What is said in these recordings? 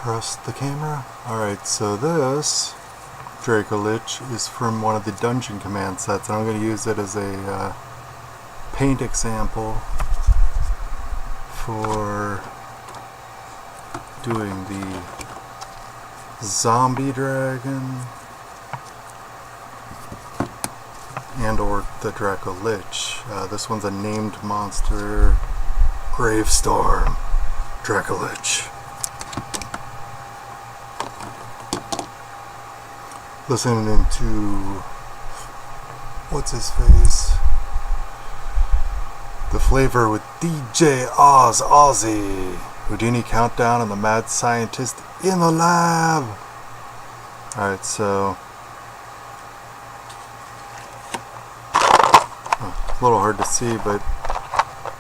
trust the camera. Alright, so this Draco Lich is from one of the dungeon command sets, and I'm going to use it as a paint example for doing the zombie dragon and or the Draco Lich. This one's a named monster, Gravestorm Draco Lich. Listening to what's his face? The Flavor with DJ Ozzy. Houdini Countdown and the Mad Scientist in the Lab. Alright, so a little hard to see, but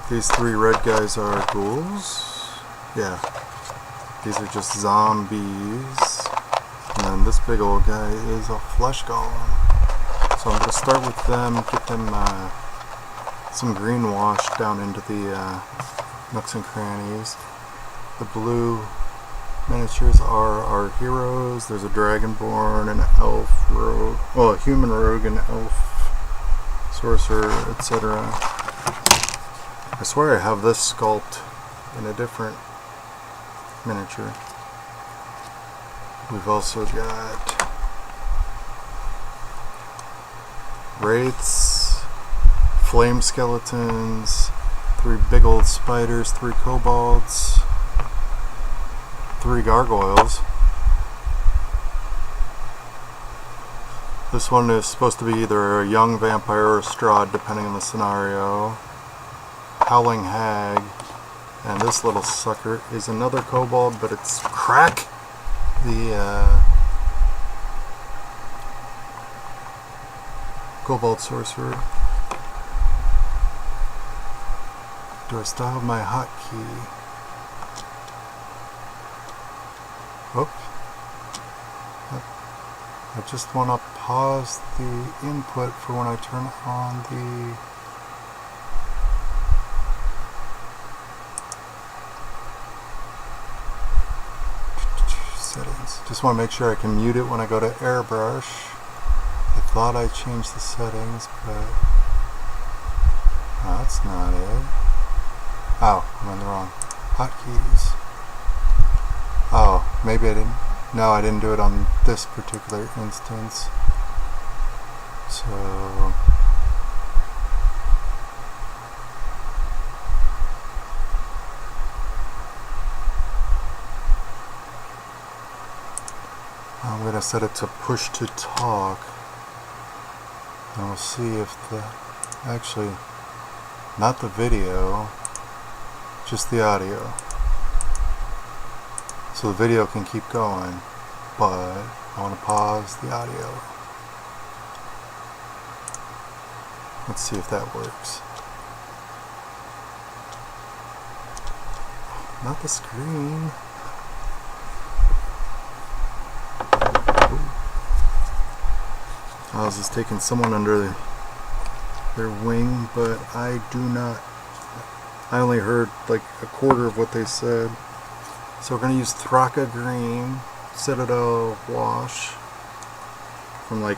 these three red guys are ghouls. Yeah, these are just zombies. And then this big old guy is a flesh golem. So I'm going to start with them, get them some green wash down into the nooks and crannies. The blue miniatures are our heroes. There's a dragonborn, an elf rogue, well, a human rogue, an elf, sorcerer, etc. I swear I have this sculpt in a different miniature. We've also got wraiths, flame skeletons, 3 big old spiders, 3 kobolds, 3 gargoyles. This one is supposed to be either a young vampire or a Strahd, depending on the scenario. Howling hag, and this little sucker is another kobold, but it's Crack, the kobold sorcerer. Do I still have my hotkey? Oops. I just want to pause the input for when I turn on the settings. Just want to make sure I can mute it when I go to Airbrush. I thought I changed the settings, but no, that's not it. Oh, I'm on the wrong hotkeys. Oh, maybe I didn't. No, I didn't do it on this particular instance. So I'm going to set it to push to talk, and we'll see if the, actually, not the video, just the audio. So the video can keep going, but I want to pause the audio. Let's see if that works. Not the screen. I was just taking someone under their wing, but I do not. I only heard like a quarter of what they said. So we're going to use Thraka Green, Citadel Wash, from like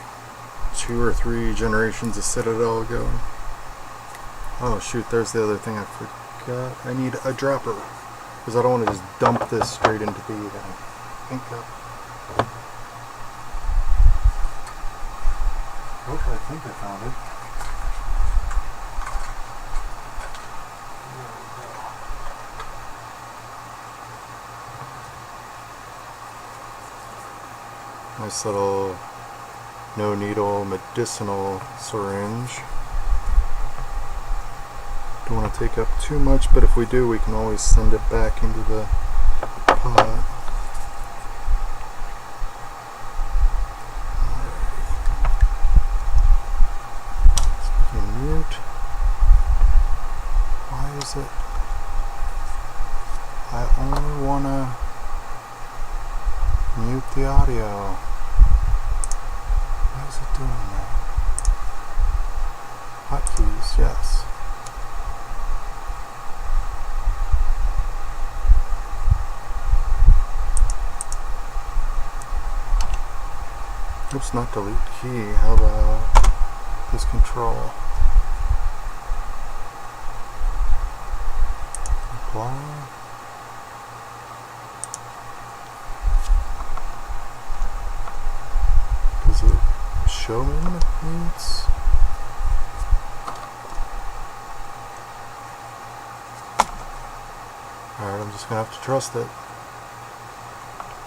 2 or 3 generations of Citadel ago. Oh shoot, there's the other thing I forgot. I need a dropper, because I don't want to just dump this straight into the ink cup. Oh, I think I found it. Nice little no needle medicinal syringe. Don't want to take up too much, but if we do, we can always send it back into the pot. Mute. Why is it? I only want to mute the audio. Why is it doing that? Hotkeys, yes. Oops, not delete key. How about this control? Apply. Does it show me when it needs? Alright, I'm just gonna have to trust it.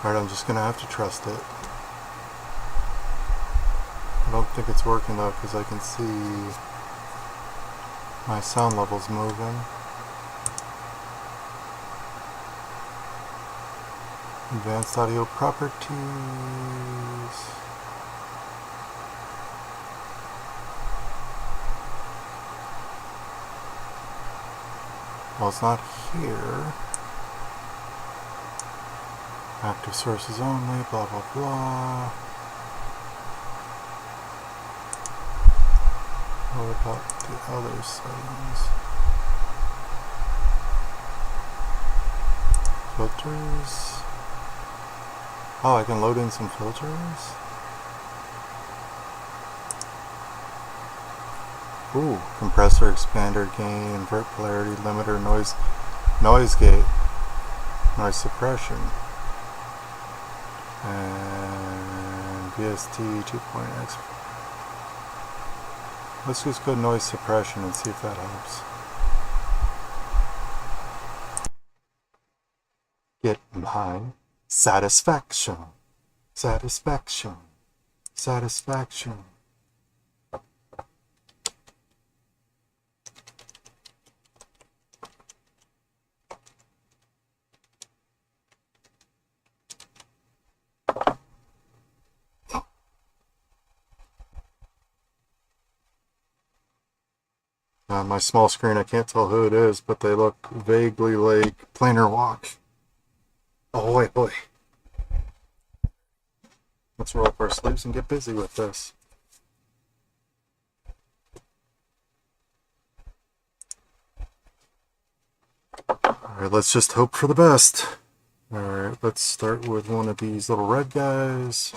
Alright, I'm just gonna have to trust it. I don't think it's working though, because I can see my sound levels moving. Advanced audio properties. Well, it's not here. Active sources only, blah blah blah. What about the other settings? Filters. Oh, I can load in some filters? Ooh, compressor, expander, gain, invert polarity, limiter, noise gate, noise suppression, and VST 2.x. Let's just go noise suppression and see if that helps. Get mine. Satisfaction. Satisfaction. Satisfaction. On my small screen, I can't tell who it is, but they look vaguely like Planar Walk. Oh, boy, boy. Let's roll up our sleeves and get busy with this. Alright, let's just hope for the best. Alright, let's start with one of these little red guys.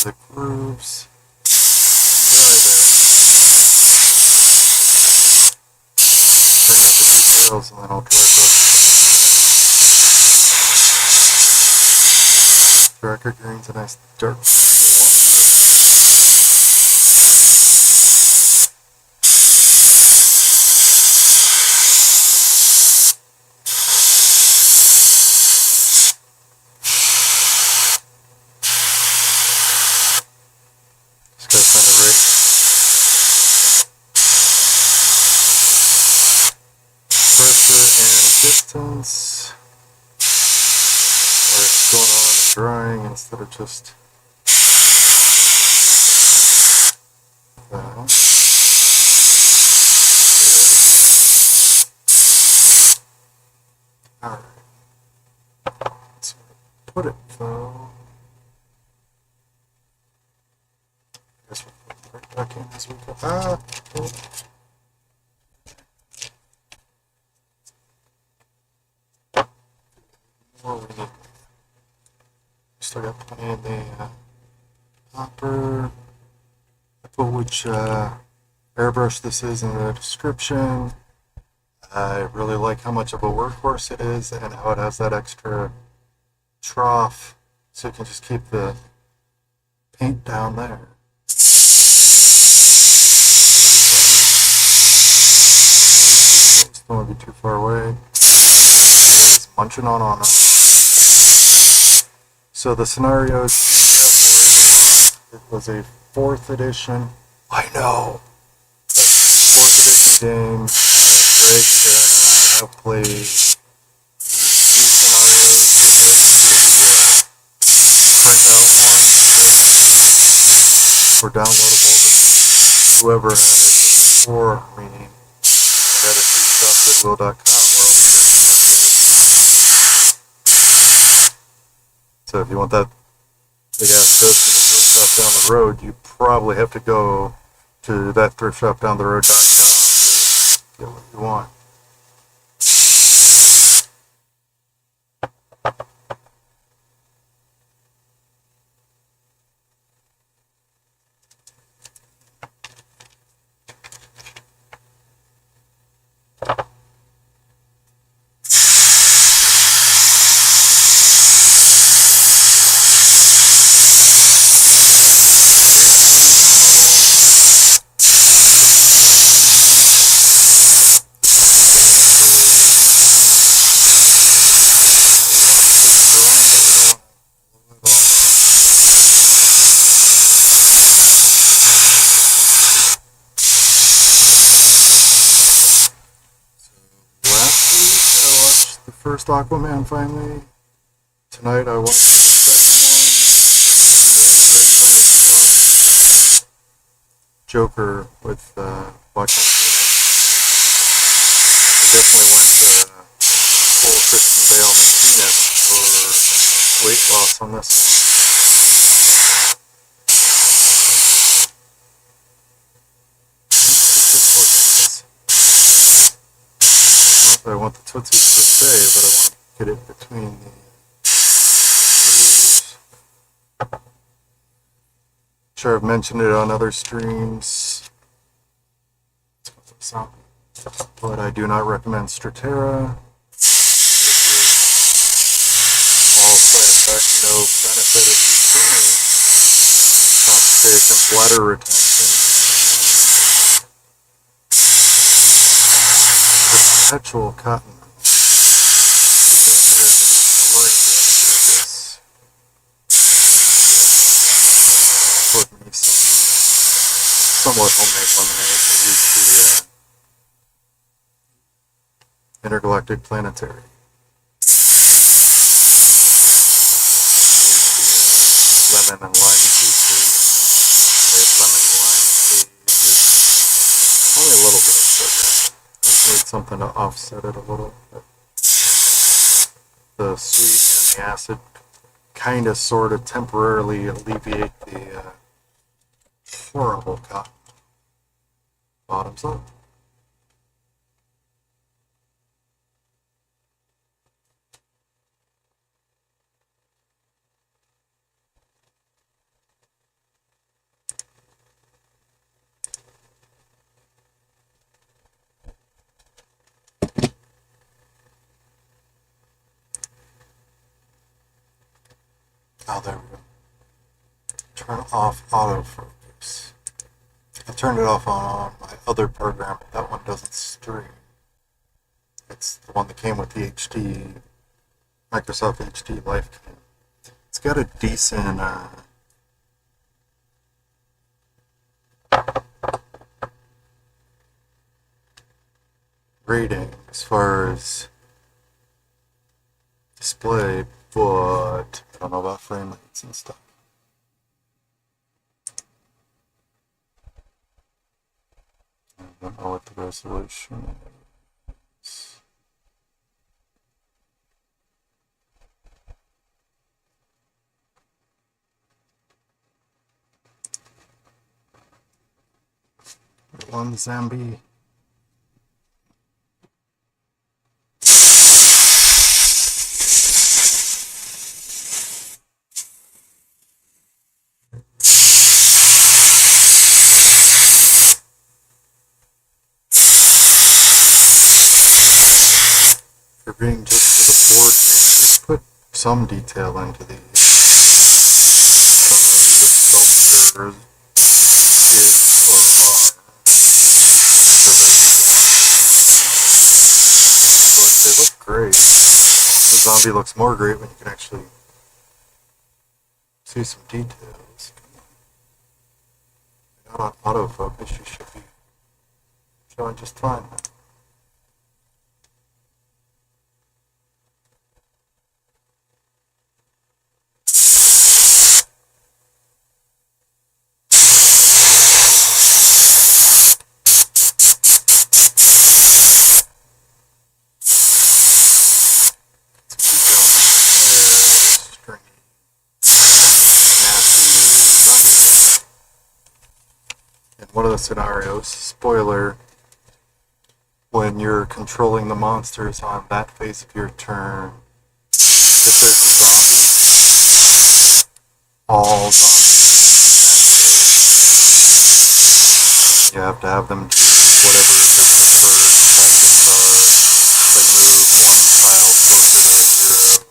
The grooves. Bring out the details and then I'll dry brush. Darker green's a nice dark green one. Distance, where it's going on and drying instead of just that. Alright. Let's put it though. I guess we'll put it right back in as we go. Still got plenty in the hopper. I put which airbrush this is in the description. I really like how much of a workhorse it is and how it has that extra trough so you can just keep the paint down there. Don't want to be too far away. It's munching on it. So the scenarios in Ravenloft, it was a 4th edition. I know. 4th edition game. Greg, Karen, and I have played or downloadable. Whoever had it before me had it through shopgoodwill.com. So if you want that big ass toast in the thrift shop down the road, you probably have to go to that thrift shop down the road.com to get what you want. First Aquaman finally. Tonight I watched the second one, and then Joker with Joaquin Phoenix. I definitely went full Christian Bale machinist for weight loss on this one. I want the Tootsies per se, but I want to get it between the grooves. Sure, I've mentioned it on other streams, but I do not recommend Stratera. All side effect, no benefit if you swimming, constipation, bladder retention, perpetual cotton. Somewhat homemade lemonade. I used the Intergalactic Planetary. Lemon and lime juices. There's lemon lime tea. Only a little bit of sugar. I need something to offset it a little bit. The sweet and the acid kind of sort of temporarily alleviate the horrible cotton. Bottoms up. Oh, there we go. Turn off autofocus. I turned it off on my other program, but that one doesn't stream. It's the one that came with the Microsoft HD Live Cam. It's got a decent rating as far as display, but I don't know about frame rates and stuff. I don't know what the resolution is. One zombie. For being just for the board game, they put some detail into these. I don't know if you sculptures is or are. But they look great. The zombie looks more great when you can actually see some details. Not on autofocus, you should be showing just fine. in one of the scenarios, spoiler, when you're controlling the monsters on that phase of your turn, if there's a zombie, all zombies, you have to have them do whatever their preferred tactics are, like move one tile closer to the hero,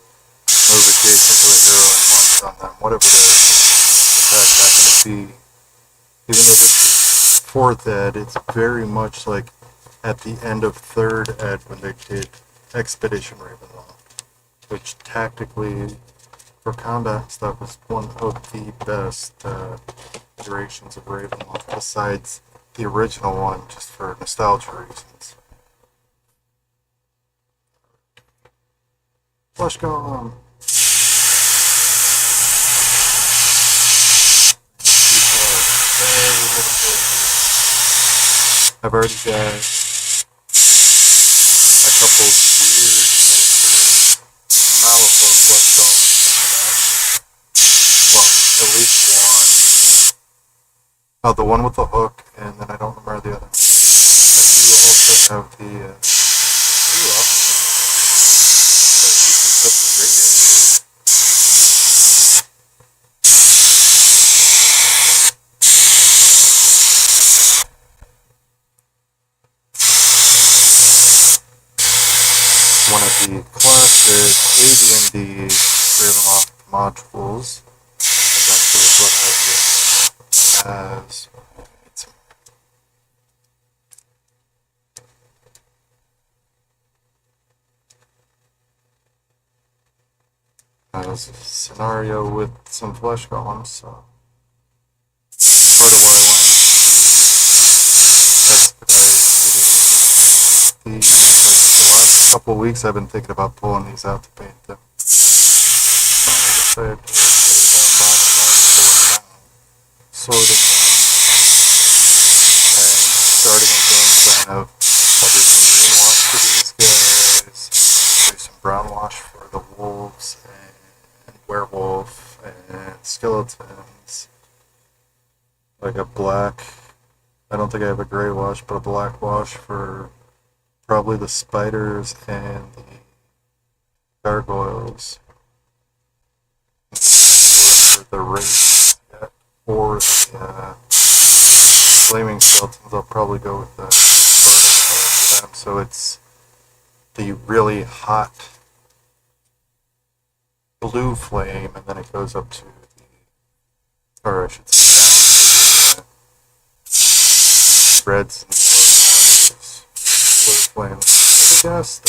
move adjacent to the hero and munch on them, whatever the attack happened to be. Even though this is 4th ed, it's very much like at the end of 3rd ed when they did Expedition Ravenloft, which tactically, for combat stuff, is one of the best iterations of Ravenloft, besides the original one, just for nostalgia reasons. Flesh Golem. I've already got a couple of weird miniatures. Vallejo flesh golems coming back. Well, at least one. Oh, the one with the hook, and then I don't remember the other one. I do also have the options. But you can set the radio. One of the classic AD&D Ravenloft modules, eventually what I did as a scenario with some flesh golems, so part of why I wanted to expedite getting these. The last couple of weeks I've been thinking about pulling these out to paint them. I decided to save them last month for now, sorting them, and starting a game plan of I'll do some green wash for these guys, do some brown wash for the wolves and werewolf and skeletons, like a black, I don't think I have a gray wash, but a black wash for probably the spiders and the gargoyles. For the race or the flaming skeletons, I'll probably go with the burning color for them. So it's the really hot blue flame, and then it goes up to the, or I should say down to the reds and oranges. Blue flame, I guess.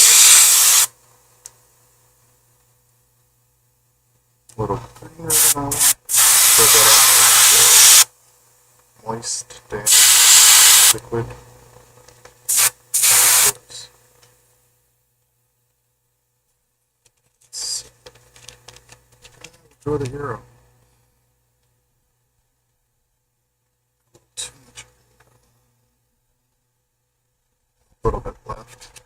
Little finger on so that moist, damp, liquid. Go to hero. A little bit left.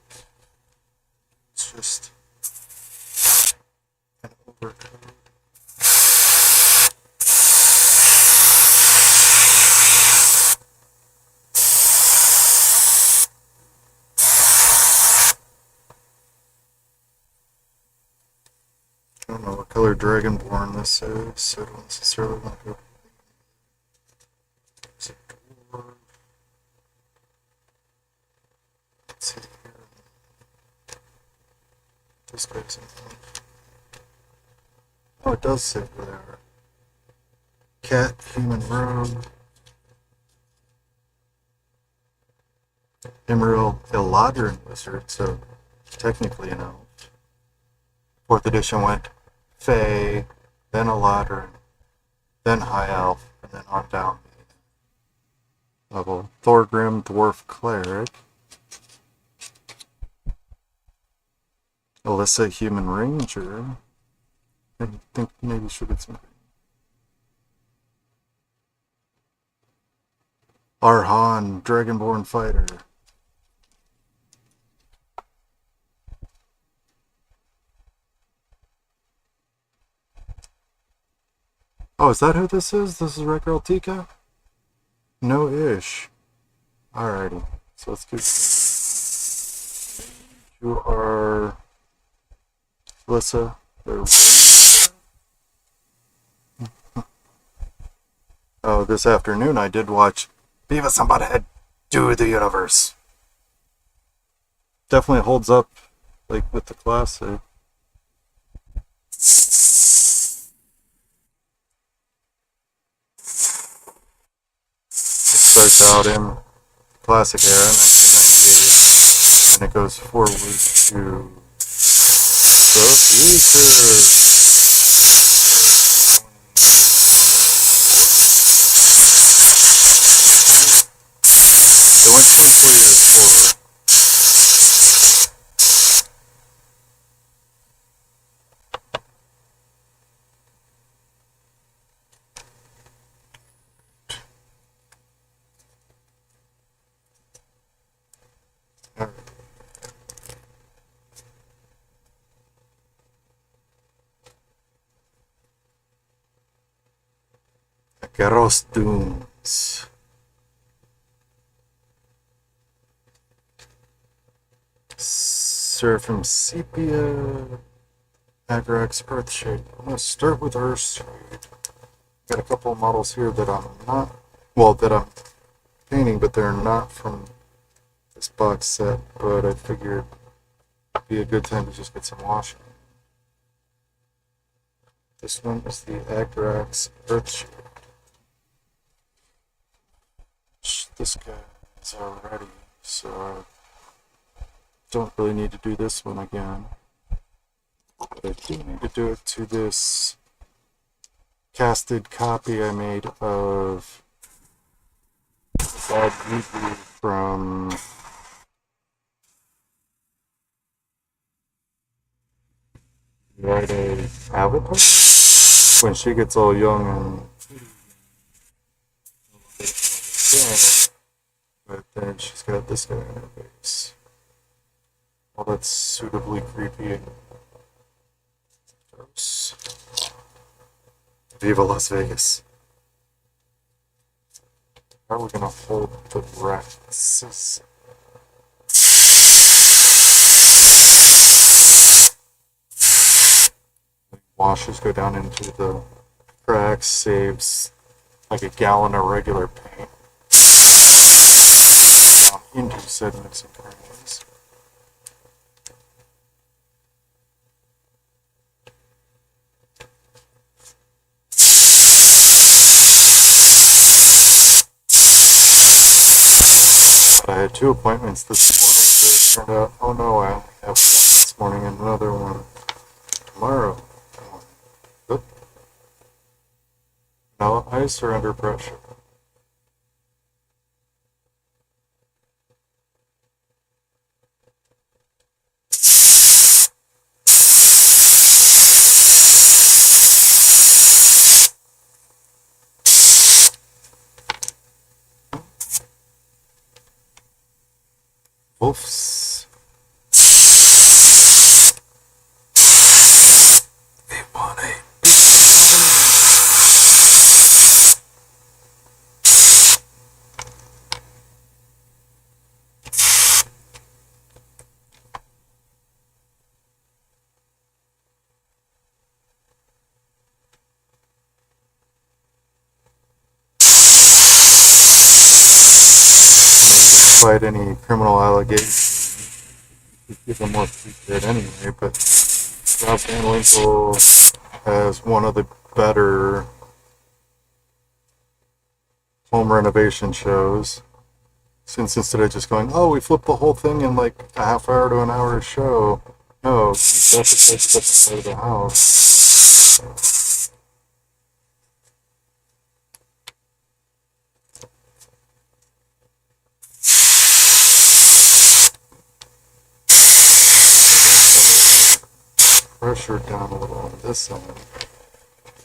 It's just an overcoat. I don't know what color Dragonborn this is, so I don't necessarily want to go. It's a dwarf. Let's see here. This guy's in front. Oh, it does say where they are. Cat, human rogue. Emerald, Eladrin wizard, so technically an elf. 4th edition went Fae, then Eladrin, then High Elf, and then on down level. Thorgrim, Dwarf Cleric. Alyssa, Human Ranger. I think maybe should get some. Arhan, Dragonborn Fighter. Oh, is that who this is? This is Rekrel Tika? No ish. Alrighty. So let's get to our Alyssa. Oh, this afternoon I did watch Beavis and Butthead Do the Universe. Definitely holds up, like with the classic. It starts out in classic era, 1998, and it goes forward to the future. It went 24 years forward. Costumes. Seraphim Sepia. Agrax Earthshade. I'm going to start with Earthshade. Got a couple of models here that I'm not, well, that I'm painting, but they're not from this box set, but I figured it'd be a good time to just get some washing. This one is the Agrax Earthshade. This guy is already, so I don't really need to do this one again. But I do need to do it to this casted copy I made of Bad Juju from Friday Avatar? When she gets all young and but then she's got this guy in her face. Well, that's suitably creepy and gross. Viva Las Vegas. How are we gonna hold the rats? Washes go down into the cracks, saves like a gallon of regular paint into said mixing grains. I had 2 appointments this morning, but it turned out, oh no, I only have one this morning and another one tomorrow. Oop. No ice or under pressure. Wolves. They want a fight any criminal allegations. Give them more secret anyway, but Rob Van Winkle has one of the better home renovation shows. Since instead of just going, oh, we flipped the whole thing in like a half hour to an hour show, no, that's the different side of the house. Pressure down a little on this end.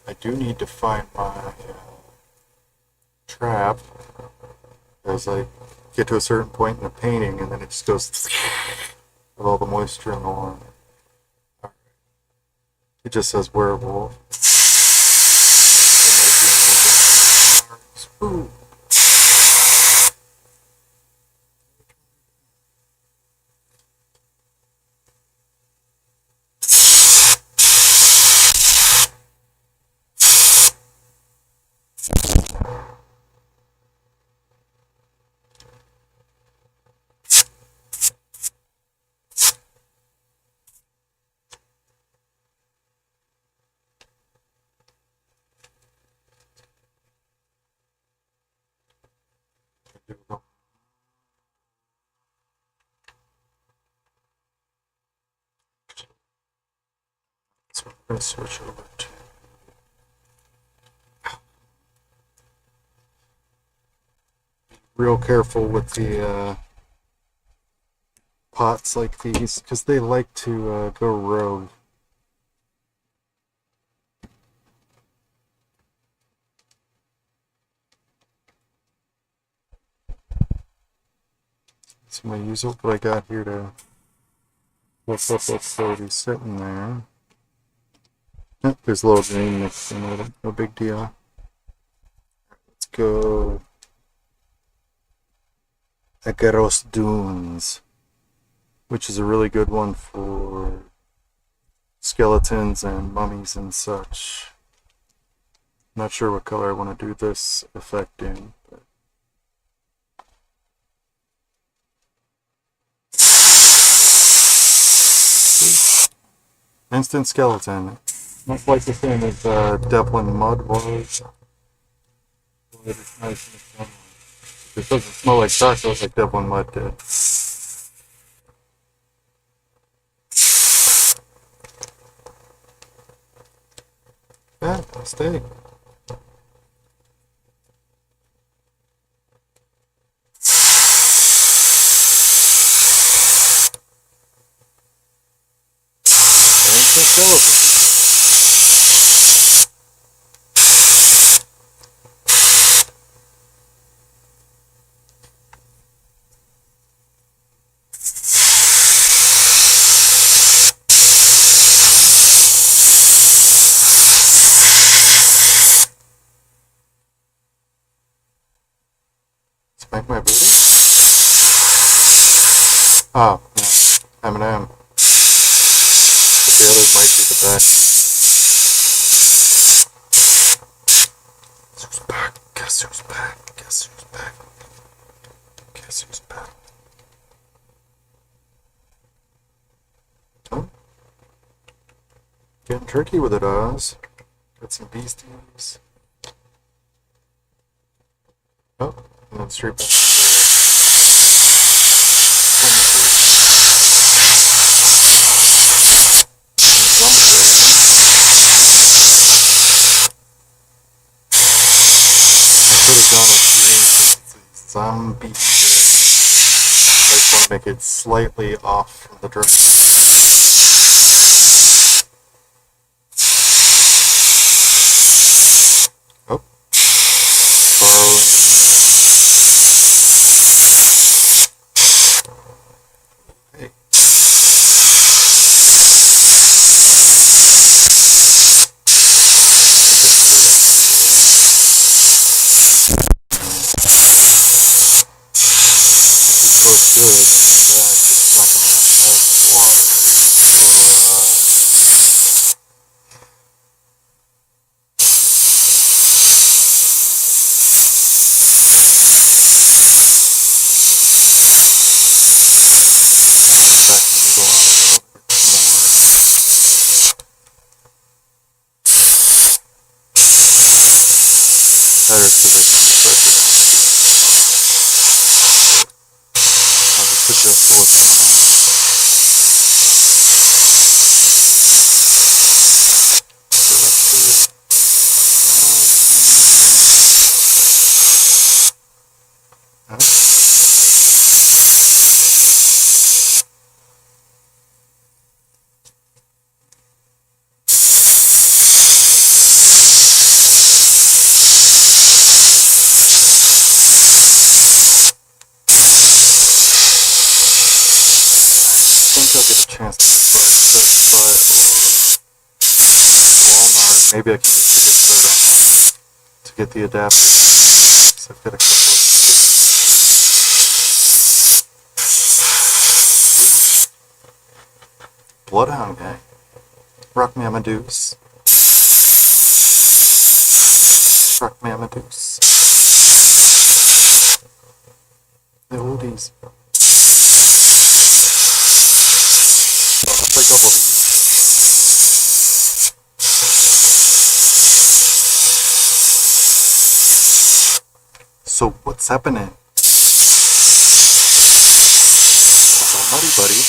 I do need to find my trap as I get to a certain point in the painting, and then it just goes with all the moisture in the line. It just says werewolf. Ooh. Let's switch over to real careful with the pots like these because they like to go rogue. So I'm going to use what I got here to lift up that floaty sitting there. Yep, there's a little green mixed in with it, no big deal. Let's go Acryl Dunes, which is a really good one for skeletons and mummies and such. Not sure what color I want to do this effect in. But instant skeleton. Not quite the same as Devlin Mud was. But it's nice and similar. It doesn't smell like tacos like Devlin Mud did. Yeah, stay. Instant skeleton. Spank my booty? Oh, yeah. M&M. But the other might be the back. Guess who's back? Guess who's back? Guess who's back? Guess who's back? Oh. Getting tricky with it, Oz. Got some beasties. Oh, and then straight back zombie. I just want to make it slightly off from the direction. Oh. Hey. Good, that it's not going to have water, better so that just what's going on. Maybe I can retreat to get the adapter. So I've got a couple of Bloodhound guy. Rock me Amadeus. Rock me Amadeus. The oldies. I'll play double these. So what's happening? Oh, buddy.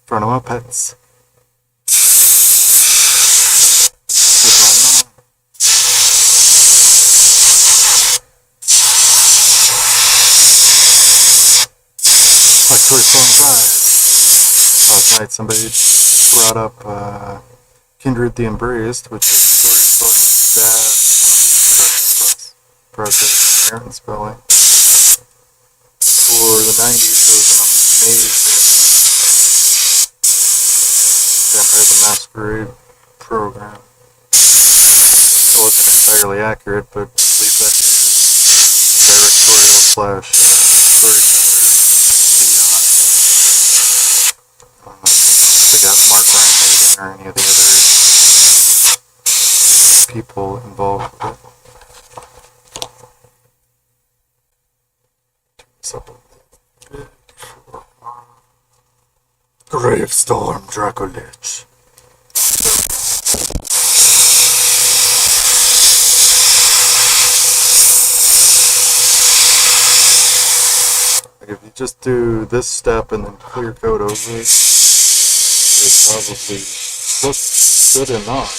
front of my pets. Toy Storm 5. Last night somebody brought up Kindred the Embraced, which is storytelling that project, Aaron Spelling. For the 90s, it was an amazing Vampire the Masquerade program. It wasn't entirely accurate, but leave that to directorial slash storyteller. They got Mark Ryan or any of the other people involved with it. Gravestorm Dracolich. Like if you just do this step and then clear coat over it, it probably looks good enough.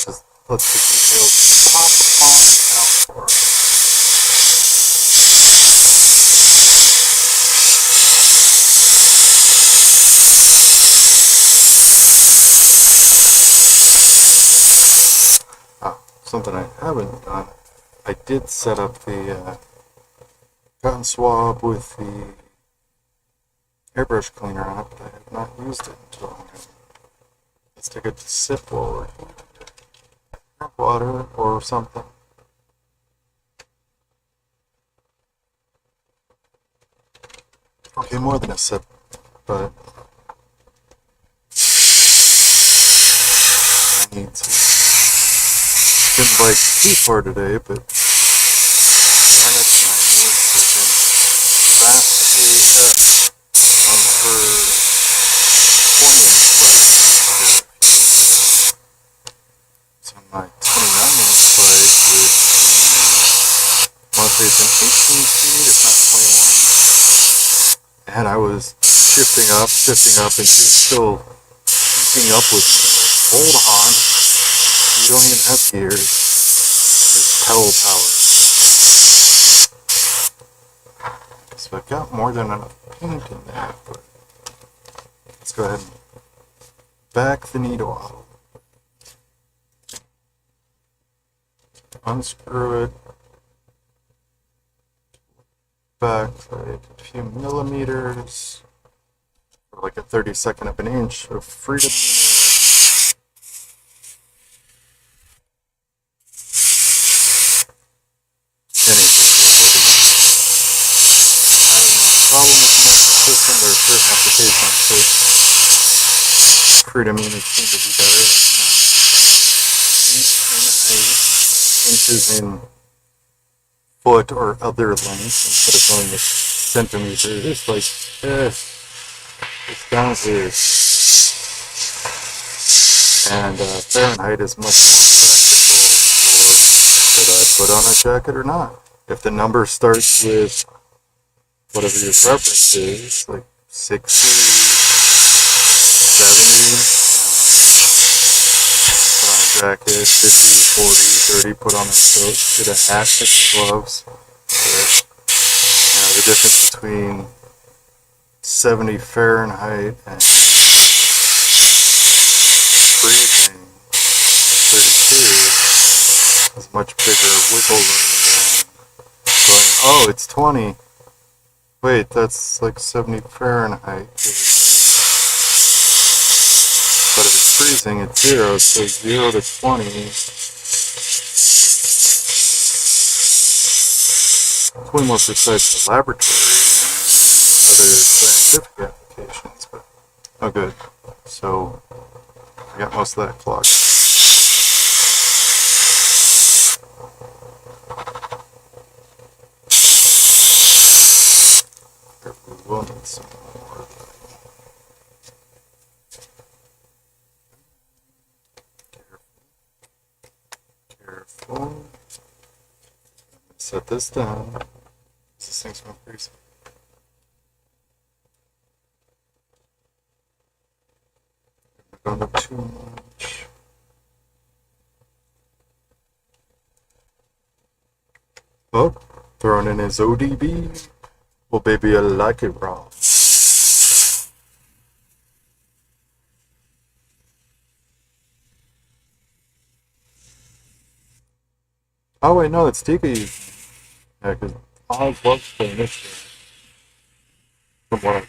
Just let the details pop on out for it. Something I haven't done, I did set up the cotton swab with the airbrush cleaner on it, but I have not used it until I'm going to. Let's take a sip while we're here. Drink water or something. Okay, more than a sip, but I need to. Didn't like T4 today, but damn it, I need to back AF on her poignant play. So my 29-inch play with monthly is an 18 speed, if not 21. And I was shifting up, and she was still keeping up with me. Like, hold on. You don't even have gears. Just pedal power. So I've got more than enough paint in there, but let's go ahead and back the needle. Unscrew it. Back like a few millimeters, or like a 32nd of an inch of freedom. System or certain applications, so freedom units seem to be better. Inches in foot or other length instead of going with centimeters. It's like, it's down here. And Fahrenheit is much more practical for should I put on a jacket or not. If the number starts with whatever your preference is, like 60, 70, put on a jacket, 50, 40, 30, put on a coat, get a hat, get some gloves. The difference between 70 Fahrenheit and freezing 32 is much bigger wiggle room than going, oh, it's 20. Wait, that's like 70 Fahrenheit. But if it's freezing, it's 0, so 0 to 20. It's way more precise for laboratory and other scientific applications, but oh good. So I got most of that clogged. We'll need some more. Careful. Set this down. This thing's going crazy. don't look too much. Oh, throwing in his ODB. Well, baby, I like it raw. Oh wait, no, it's Tika. Yeah, because I love playing this game. From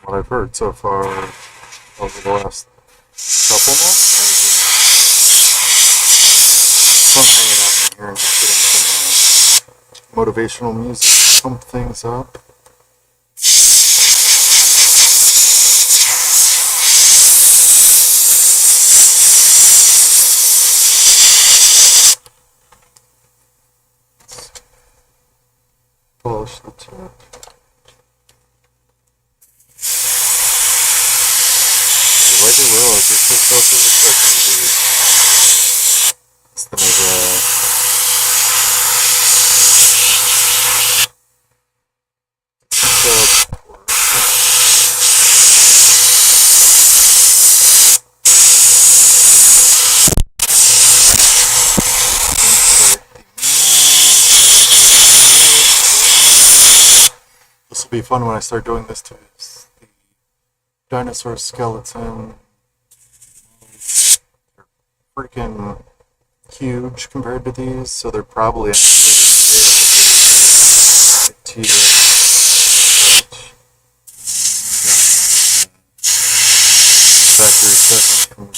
what I've heard so far over the last couple months, maybe. Fun hanging out in here and just getting some motivational music to pump things up. Polish the tip. Like it will, it just goes over quick, maybe. Instead of this will be fun when I start doing this to the dinosaur skeleton. They're freaking huge compared to these, so they're probably actually factory stuff from the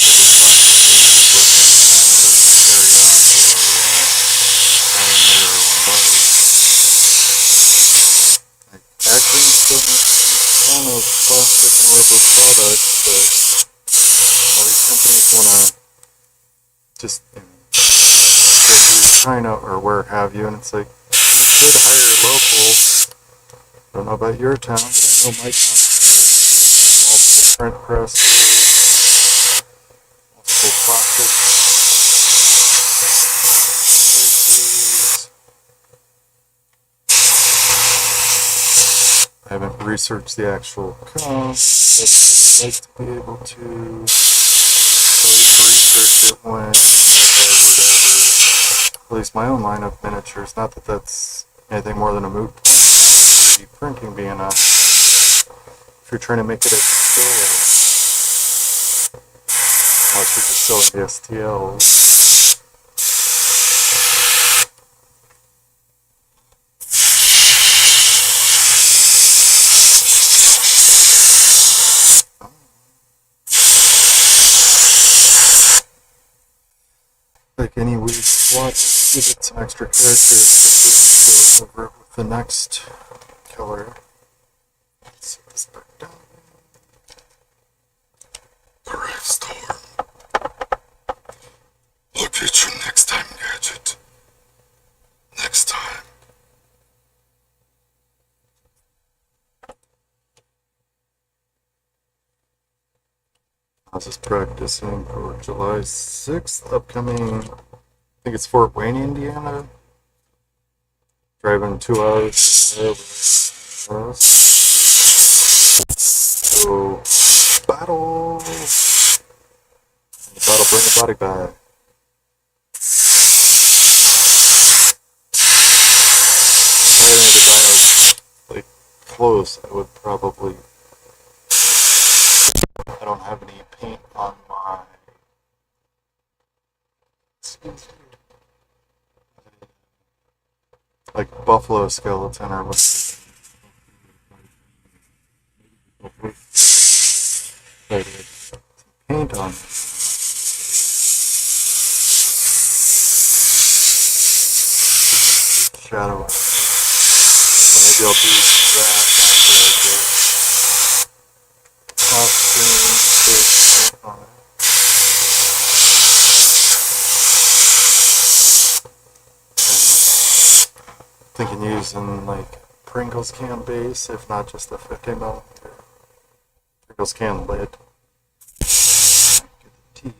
Acryl still makes a ton of plastic and rubber products, but all these companies want to just use China or where have you, and it's like, you could hire local. I don't know about your town, but I know my town has multiple print presses, multiple plastic places. I haven't researched the actual cost, but I would like to be able to at least research it when I would ever release my own line of miniatures. Not that that's anything more than a moot point, 3D printing being an option. If you're trying to make it at scale, unless you're just selling the STLs. Like any weird swatch, give it some extra character, especially when you go over it with the next color. Let's set this back down. Alright, Storm. I'll get you next time, Gadget. Next time. I was just practicing for July 6th, upcoming, I think it's Fort Wayne, Indiana. Driving 2 hours away. So, battle! The battle, bring the body back. If I had any of the dinos, like, close, I would probably... I don't have any paint on my... like buffalo skeleton or what? Paint on it. Shadow. So maybe I'll do that after off screen, just paint on it. Thinking using like Pringles can base, if not just a 50mm Pringles can lid. Get the teeth.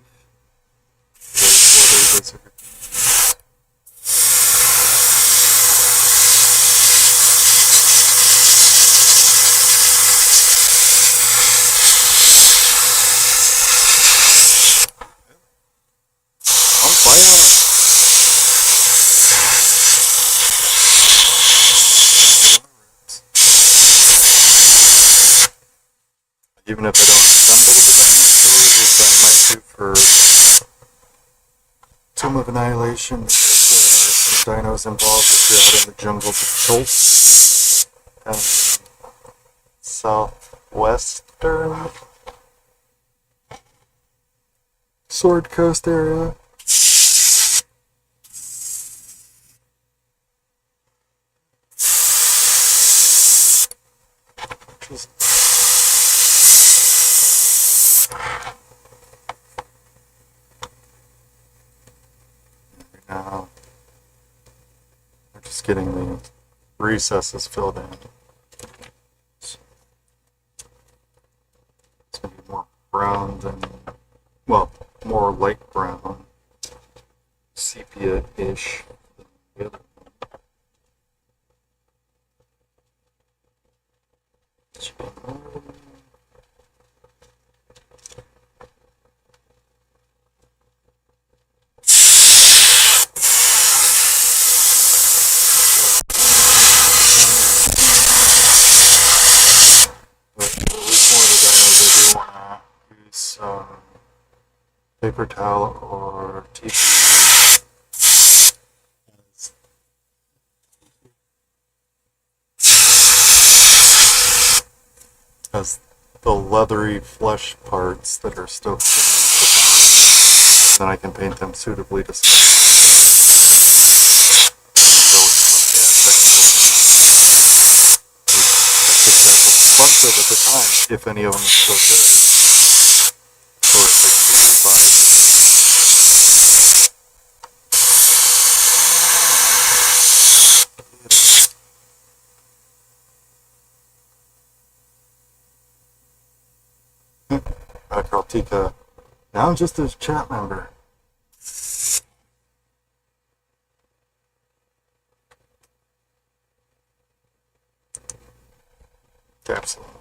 Even if I don't assemble the dinosaurs, which I might do for Tomb of Annihilation, because there are some dinos involved if you're out in the jungles of Schultz, southwestern Sword Coast area. Now, we're just getting the recesses filled in. It's going to be more brown than, well, more light brown, sepia-ish than the other one. Should be more. Paper towel or TP as the leathery flesh parts that are still clinging to the bone. Then I can paint them suitably to something. And go with some expensive at the time, if any of them are still good. Or if they can be revised. Acryl, now just a chat member. Absolutely.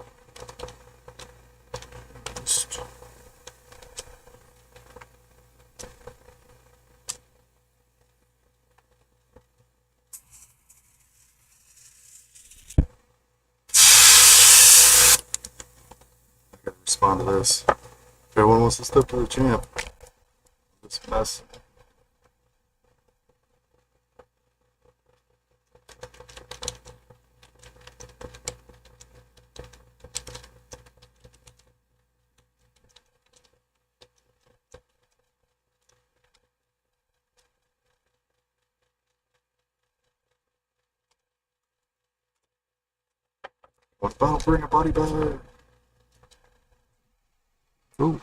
Respond to this. Everyone wants to step to the champ. This mess. What about bring a body bag? Ooh.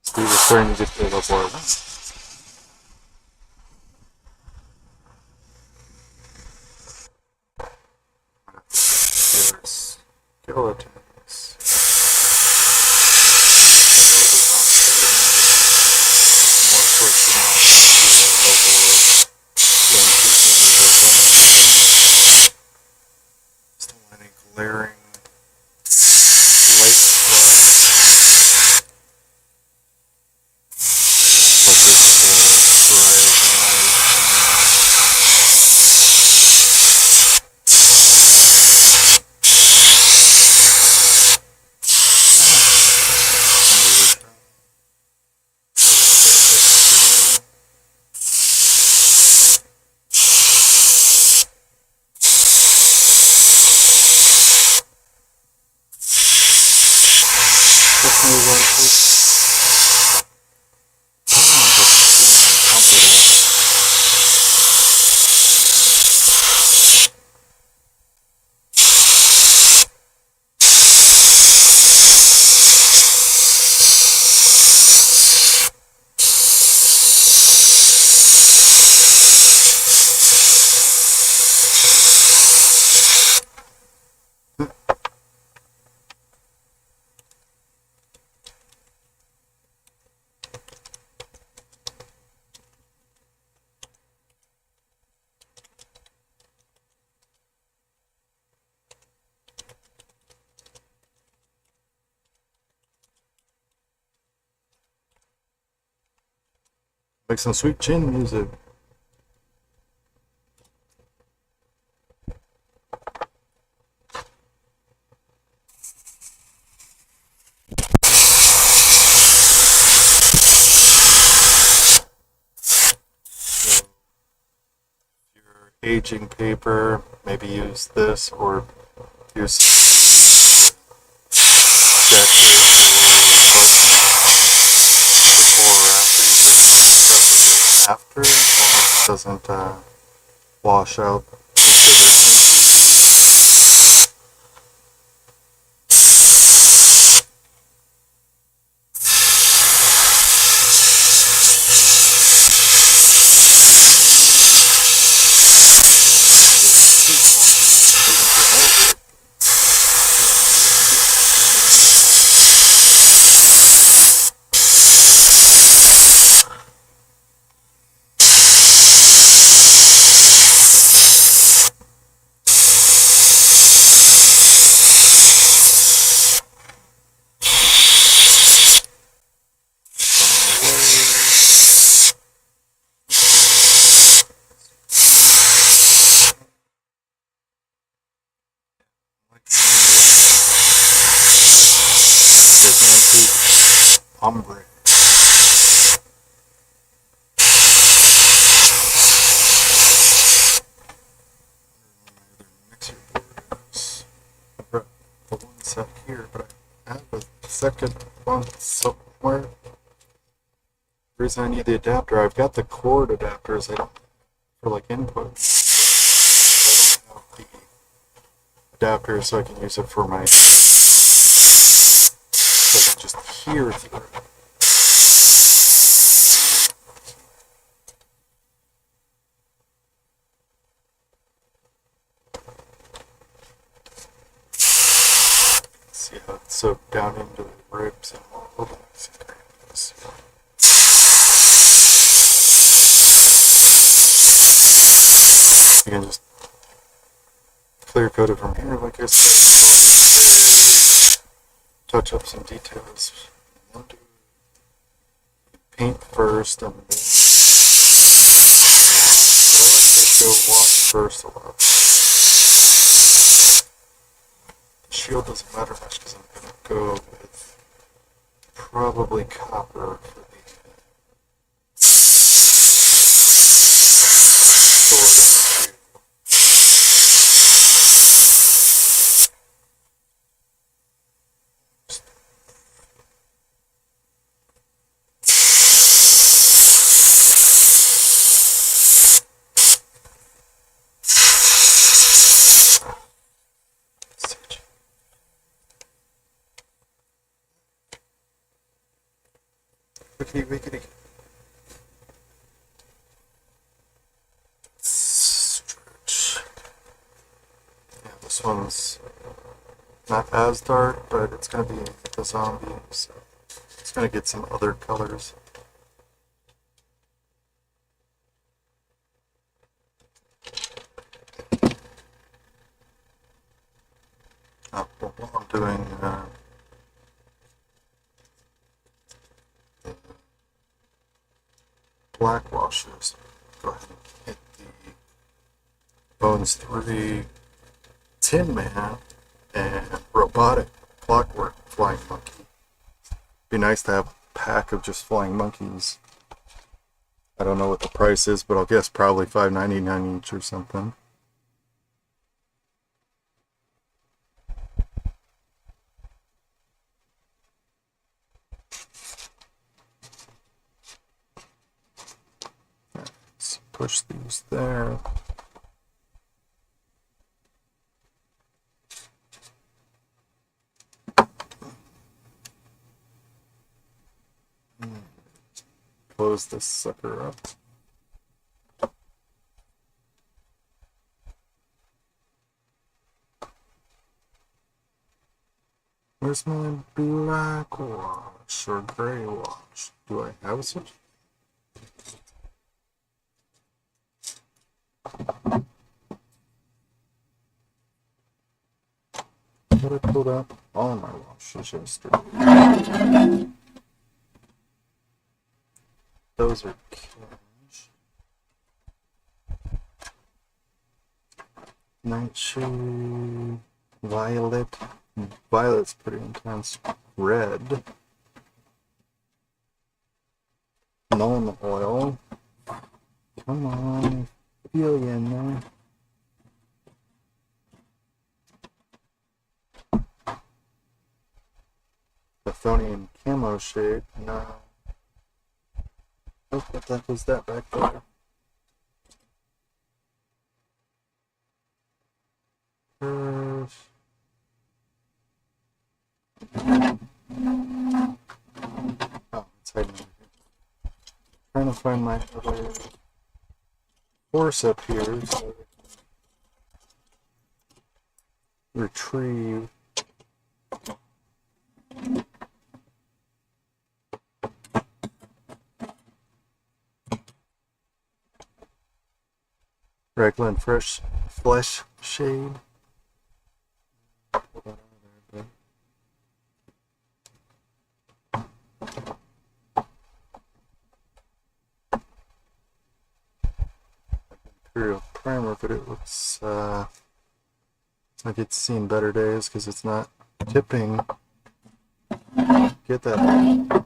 Steve is starting to get to the level I want. Skeletons. More still any glaring light stripes. Make some sweet chin music. aging paper, maybe use this or use some decorate before or after you as long as it doesn't wash out ombre. The one set here, but I have a second one somewhere. The reason I need the adapter, I've got the cord adapters. I don't for like input. I don't have the adapter, so I can use it for my. So I can just hear through it. See how it's soaked down into the ribs and all of this. You can just clear coat it from here, like I said. Touch up some details. And then do paint first, and then I like to go wash first a lot. The shield doesn't matter much because I'm going to go with probably copper for the sword. Wickety. Stretch. Yeah, this one's not as dark, but it's going to be the zombie, so it's going to get some other colors. While I'm doing black washes, go ahead and hit the Bones 3 Tin Man and Robotic Clockwork Flying Monkey. Be nice to have a pack of just flying monkeys. I don't know what the price is, but I'll guess probably $5.99 each or something. Push these there. Close this sucker up. Where's my black wash or gray wash? Do I have such? But I pulled up all my washes yesterday. Those are cash. Nightshade, violet. Violet's pretty intense. Red. Nuln oil. Come on. feel you in there. Chthonian camo shade. No. Oh, what the heck was that back there? Oh, it's hiding over here. Trying to find my other horse up here so I can retrieve. Raglan Fresh Flesh Shade. Imperial Primer, but it looks like it's seen better days because it's not tipping. Get that.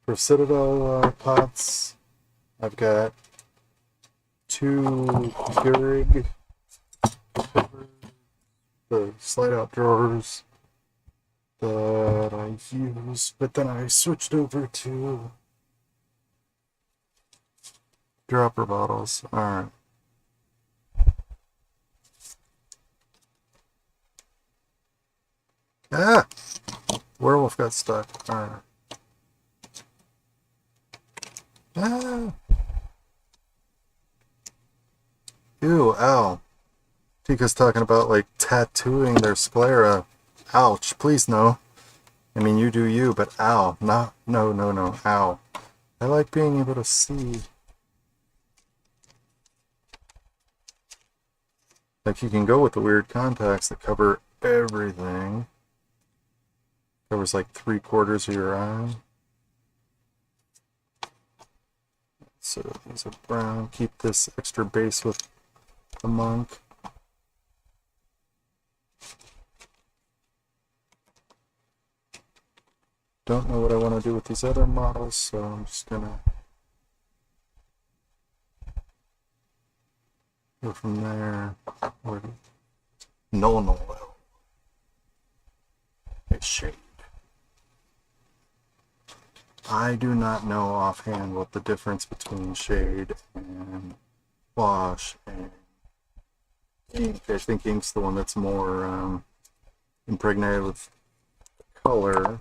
For Citadel pots, I've got 2 Keurig, the slide out drawers that I use, but then I switched over to dropper bottles. Alright. Ah! Werewolf got stuck. Alright. Ah! Ew, ow. Tika's talking about, like, tattooing their sclera. Ouch. Please, no. I mean, you do you, but ow. No, no, no, no. Ow. I like being able to see. Like, you can go with the weird contacts that cover everything. Covers, like, 3/4 of your eye. So, these are brown. Keep this extra base with the monk. Don't know what I want to do with these other models, so I'm just gonna go from there. No oil. A shade. I do not know offhand what the difference between shade and wash and ink. I think ink's the one that's more impregnated with color.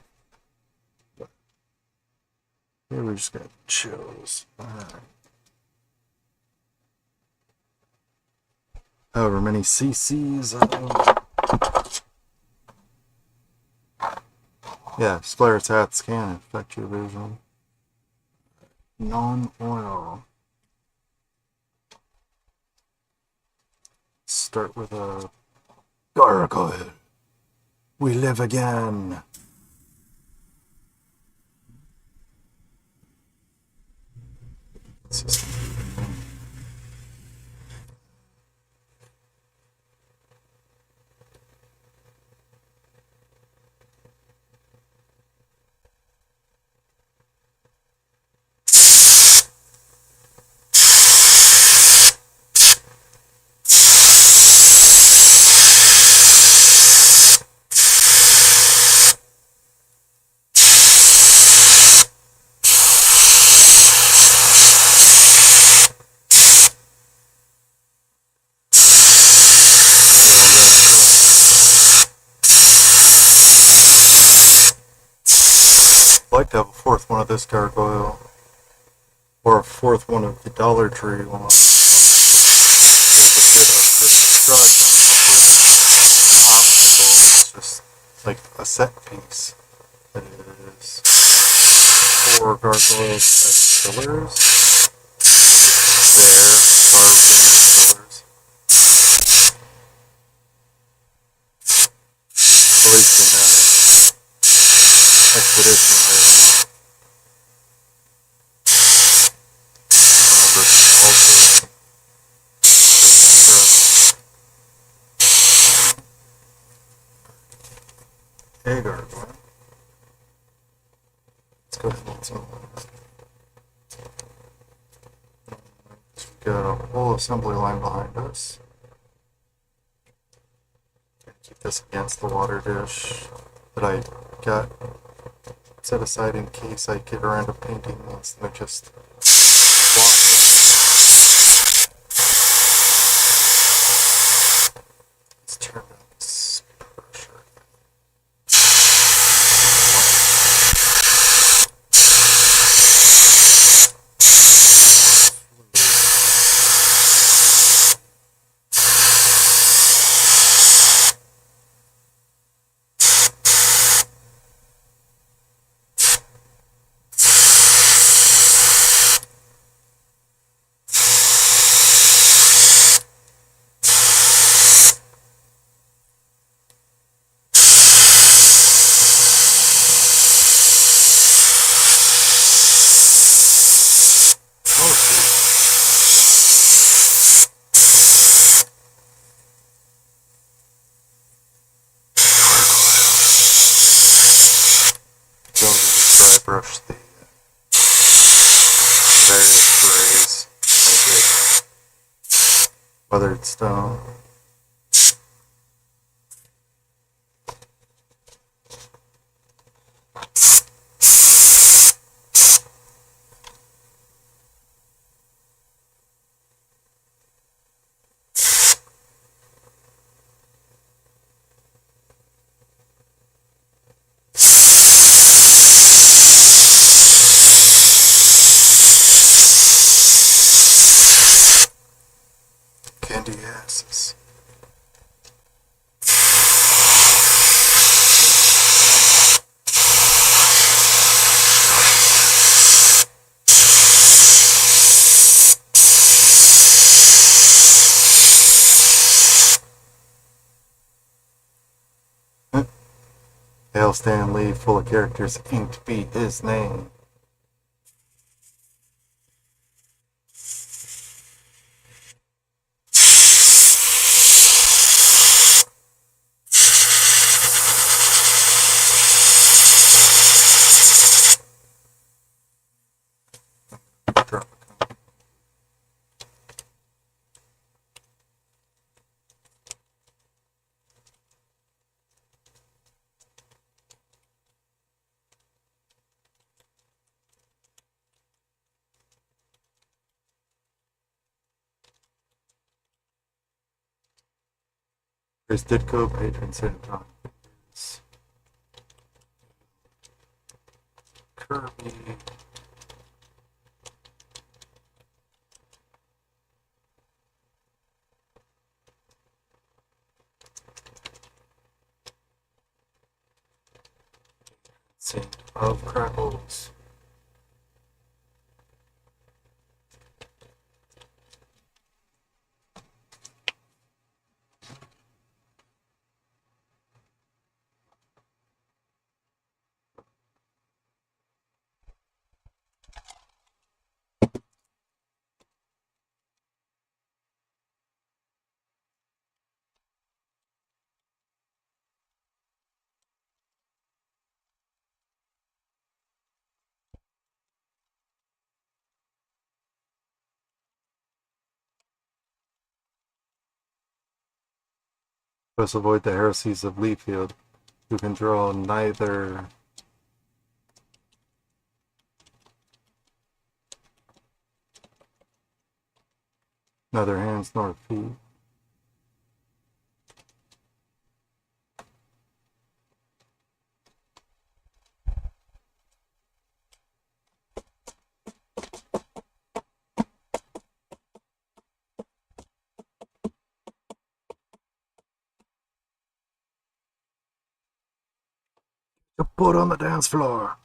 But here we just got chills. Alright. However many cc's yeah, sclera tats can affect your vision. Non-oil. Start with a gargoyle. We live again. I'd like to have a 4th one of this gargoyle, or a 4th one of the Dollar Tree one. With a bit of Curse of Strahd, it's just like a set piece. That is 4 gargoyles as pillars. There are pillars. At least in Expedition. Hey, gargoyle. Let's go ahead and some got a whole assembly line behind us. Keep this against the water dish that I got set aside in case I get around to painting instead of just walking. Let's turn down this pressure. Brush the various grays to make it weathered stone. Candy asses. Hail Stan Lee, full of characters, inked be his name. Chris Ditko, patron saint on Kirby. Saint of Crackles. Let us avoid the heresies of Leafield, who can draw neither hands nor feet. To put on the dance floor.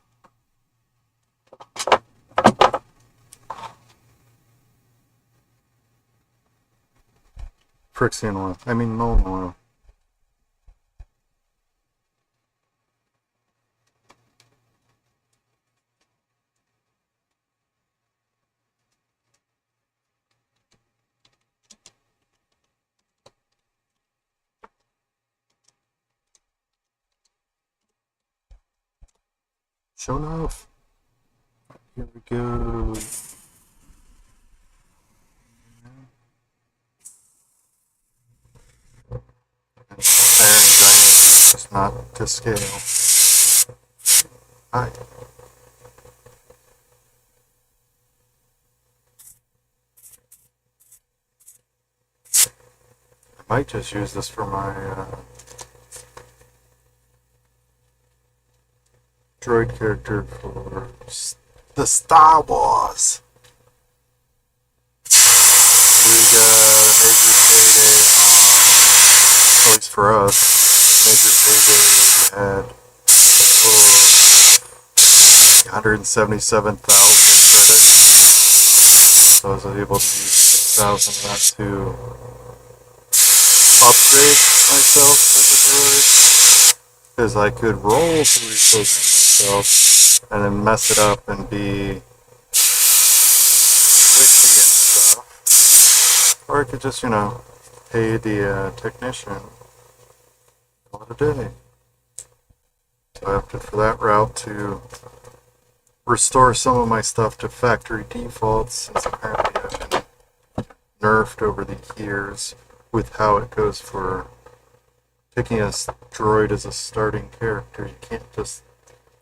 Frixian oil. I mean Moan oil. Show enough. Here we go. just not to scale. Hi. I might just use this for my droid character for the Star Wars. We got a major payday on, at least for us, major payday we had a total of 177,000 credits. So I was able to use 6,000 of that to upgrade myself as a droid. Because I could roll to reprogram myself and then mess it up and be glitchy and stuff. Or I could just, pay the technician, call it a day. So I opted for that route to restore some of my stuff to factory defaults, since apparently I've been nerfed over the years with how it goes for picking a droid as a starting character. You can't just,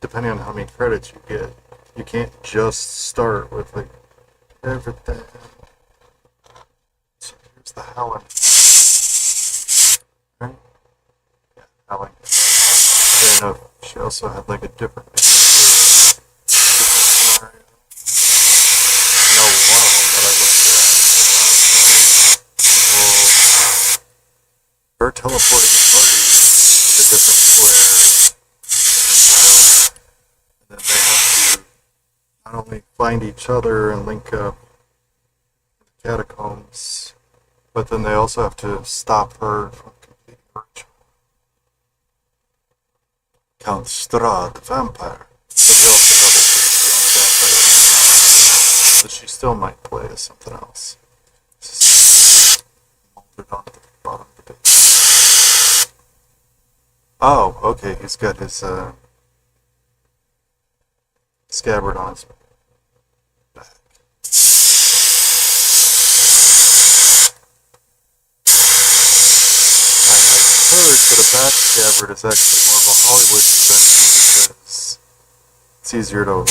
depending on how many credits you get, you can't just start with like everything. So here's the Helen. Right? Yeah, Helen. I didn't know if she also had like a different name for a different scenario. I know one of them that I looked at was her teleporting parties to different squares. And then they have to not only find each other and link up in the catacombs, but then they also have to stop her from completing her ritual. Count Strahd, the vampire. And you also know that she's the only vampire. But she still might play as something else. Just molded onto the bottom of the page. Oh, okay, he's got his scabbard on his back. I heard that a back scabbard is actually more of a Hollywood convention because it's easier to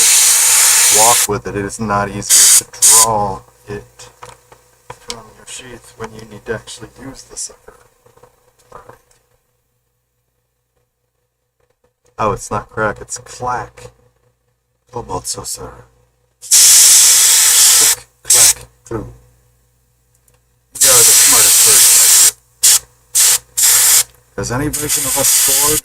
walk with it. It is not easier to draw it from your sheath when you need to actually use the sucker. Alright. Oh, it's not crack, it's clack. Pomozzo, sir. Click, clack, through. You are the smartest version of you. Has any version of us scored?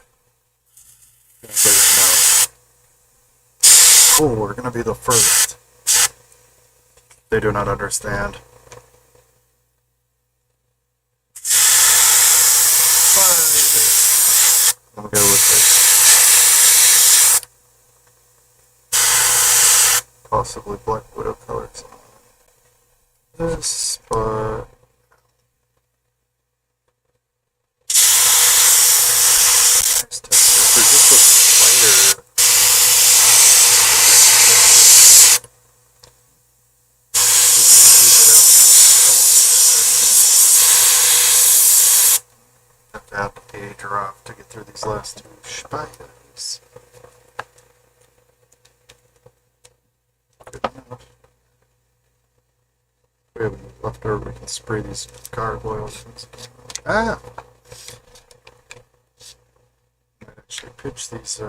No. Cool, we're gonna be the first. They do not understand. I'm gonna go with this. Possibly Black Widow colors on this, but nice texture. If there's just a spider, have to have the pager off to get through these last two spiders. Good enough. We have left over, we can spray these gargoyles. Ah! I might actually pitch these,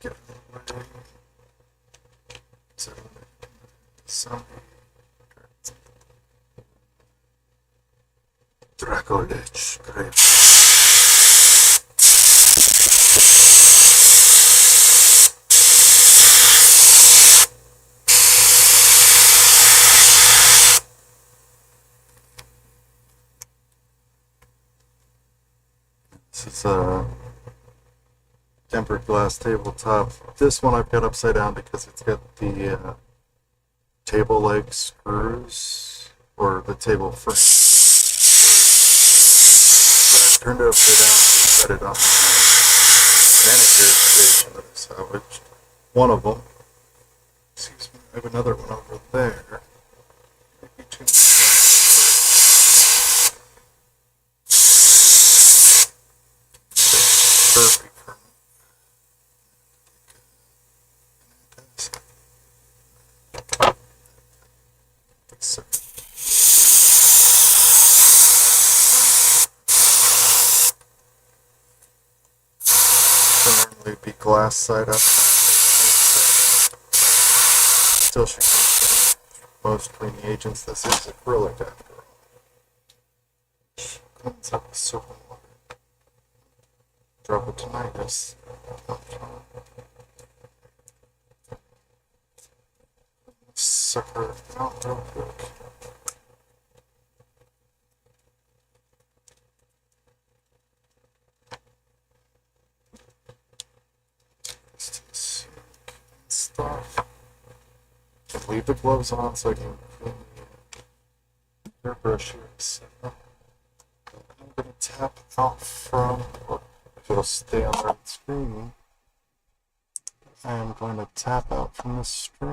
get away. So, zombie. Draco Lich, great. This is a tempered glass tabletop. This one I've got upside down because it's got the table leg screws, or the table frame. But I turned it upside down to set it on the manicure station that I salvaged. One of them. Excuse me, I have another one over there. Maybe too much. glass side up. Still should contain most clean agents. This is acrylic after all. Cleans up the soap and water. Drop it to minus. Sucker out real quick. Stuff. Leave the gloves on so I can clean the airbrush here. I'm going to tap out from, or if it'll stay on the screen, I'm going to tap out from the string.